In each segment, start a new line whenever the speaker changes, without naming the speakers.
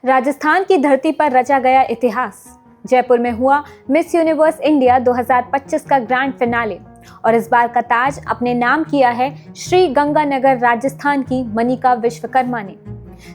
राजस्थान की धरती पर रचा गया इतिहास। जयपुर में हुआ मिस यूनिवर्स इंडिया 2025 का ग्रैंड फिनाले और इस बार का ताज अपने नाम किया है श्री गंगानगर राजस्थान की मनिका विश्वकर्मा ने।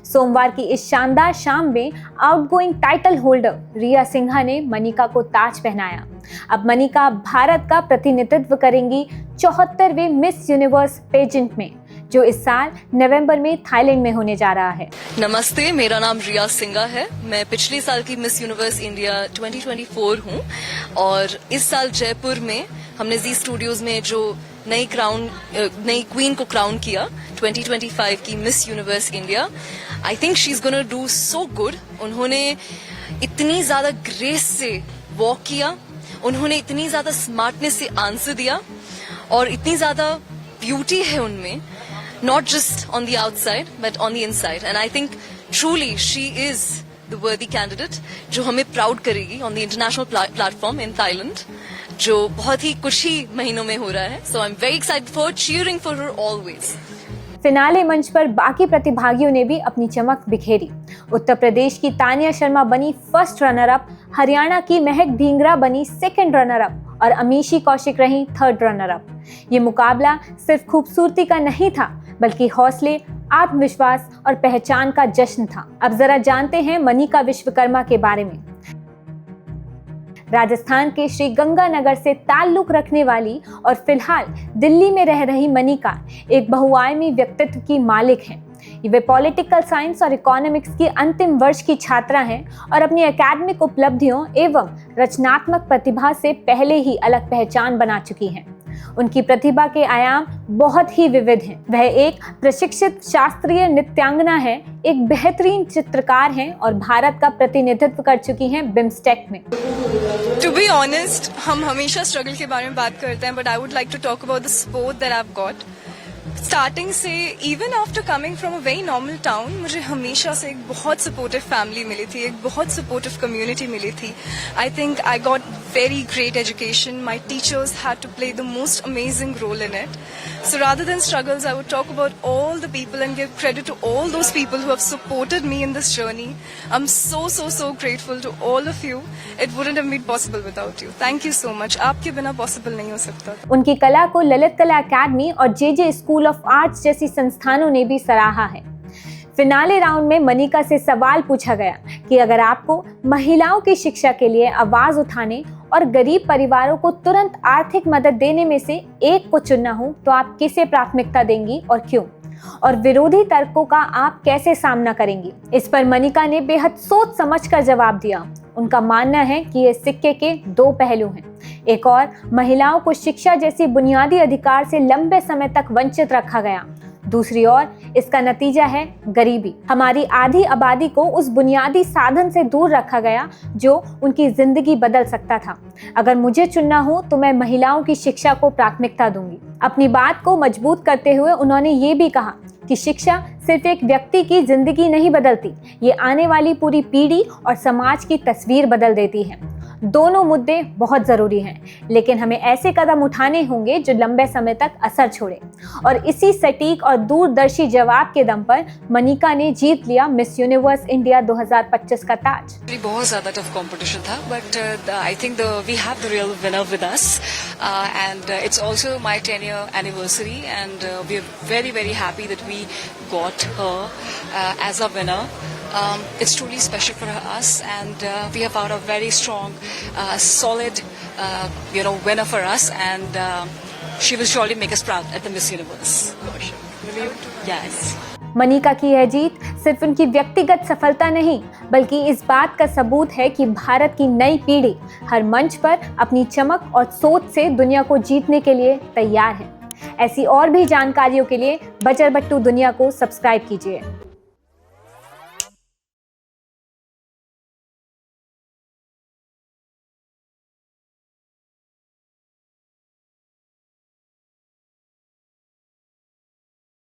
सोमवार की इस शानदार शाम में आउटगोइंग टाइटल होल्डर रिया सिन्हा ने मनिका को ताज पहनाया। अब मनिका भारत का प्रतिनिधित्व करेंगी 74वें मिस यूनिवर्स पेजेंट में, जो इस साल नवंबर में थाईलैंड में होने जा रहा है।
नमस्ते, मेरा नाम रिया सिन्हा है। मैं पिछले साल की मिस यूनिवर्स इंडिया 2024 हूँ और इस साल जयपुर में हमने जी स्टूडियोज में जो नई क्वीन को क्राउन किया 2025 की miss universe India. I think she is gonna do so good. उन्होंने इतनी ज्यादा ग्रेस से वॉक किया, उन्होंने इतनी ज्यादा स्मार्टनेस से आंसर दिया और इतनी ज्यादा ब्यूटी है उनमें, not just on the outside but on the inside, and I think truly she is the worthy candidate जो हमें proud करेगी on the international platform in Thailand, जो बहुत ही कुछ ही महीनों में हो रहा है। So I'm very excited for cheering for her always.
Finale मंच पर बाकी प्रतिभागियों ने भी अपनी चमक बिखेरी। उत्तर प्रदेश की तानिया शर्मा बनी फर्स्ट रनर अप, हरियाणा की महक ढींगरा बनी सेकंड रनर अप और अमीशी कौशिक रही थर्ड रनर अप। ये मुकाबला सिर्फ खूबसूरती का नहीं था बल्कि हौसले, आत्मविश्वास और पहचान का जश्न था। अब जरा जानते हैं मनिका विश्वकर्मा के बारे में। राजस्थान के श्री गंगानगर से ताल्लुक रखने वाली और फिलहाल दिल्ली में रह रही मनिका एक बहुआयामी व्यक्तित्व की मालिक हैं। वे पॉलिटिकल साइंस और इकोनॉमिक्स की अंतिम वर्ष की छात्रा हैं और अपनी एकेडमिक उपलब्धियों एवं रचनात्मक प्रतिभा से पहले ही अलग पहचान बना चुकी हैं। उनकी प्रतिभा के आयाम बहुत ही विविध हैं। वह एक प्रशिक्षित शास्त्रीय नृत्यांगना हैं, एक बेहतरीन चित्रकार हैं और भारत का प्रतिनिधित्व कर चुकी हैं बिम्स्टेक में।
टू बी ऑनेस्ट, हम हमेशा स्ट्रगल के बारे में बात करते हैं, but I would like to talk about the support that I have got. Starting से even after coming from a very normal town, मुझे हमेशा से एक बहुत सपोर्टिव फैमिली मिली थी, एक बहुत सपोर्टिव कम्युनिटी मिली थी। I think I got very great education. My teachers had to play the most amazing role in it. So rather than struggles, I would talk about all the people and give credit to all those people who have supported me in this journey. I'm so grateful to all of you. It wouldn't have been possible without you. Thank you so much. आपके बिना possible नहीं हो सकता।
उनकी कला को ललित कला अकादमी और जे स्कूल ऑफ आर्ट्स जैसी संस्थानों ने भी सराहा है। फिनाले राउंड में मनिका से सवाल पूछा गया कि अगर आपको महिलाओं की शिक्षा के लिए आवाज उठाने और गरीब परिवारों को तुरंत आर्थिक मदद देने में से एक को चुनना हो तो आप किसे प्राथमिकता देंगी और क्यों, और विरोधी तर्कों का आप कैसे सामना करेंगी। इस पर मनिका ने बेहद सोच समझकर जवाब दिया। उनका मानना है कि ये सिक्के के दो पहलू हैं। एक और, महिलाओं को शिक्षा जैसी बुनियादी अधिकार से लंबे समय तक वंचित रखा गया। दूसरी ओर, इसका नतीजा है गरीबी। हमारी आधी आबादी को उस बुनियादी साधन से दूर रखा गया जो उनकी जिंदगी बदल सकता था। अगर मुझे चुनना हो तो मैं महिलाओं की शिक्षा को प्राथमिकता दूंगी। अपनी बात को मजबूत करते हुए उन्होंने ये भी कहा कि शिक्षा सिर्फ एक व्यक्ति की जिंदगी नहीं बदलती, ये आने वाली पूरी पीढ़ी और समाज की तस्वीर बदल देती है। दोनों मुद्दे बहुत जरूरी हैं, लेकिन हमें ऐसे कदम उठाने होंगे जो लंबे समय तक असर छोड़े। और इसी सटीक और दूरदर्शी जवाब के दम पर मनिका ने जीत लिया मिस यूनिवर्स इंडिया 2025 का ताज।
बहुत ज्यादा टफ कंपटीशन था, but I think we have the real winner with us and it's also my 10 year anniversary and we are very happy that we got her as a winner. It's truly special for us and we have found a very strong, solid, winner for us and she will surely make us proud at the Miss Universe. Will you? Yes.
Manika की यह जीत सिर्फ उनकी व्यक्तिगत सफलता नहीं बल्कि इस बात का सबूत है कि भारत की नई पीढ़ी हर मंच पर अपनी चमक और सोच से दुनिया को जीतने के लिए तैयार है। ऐसी और भी जानकारियों के लिए बचर बट्टू दुनिया को सब्सक्राइब कीजिए।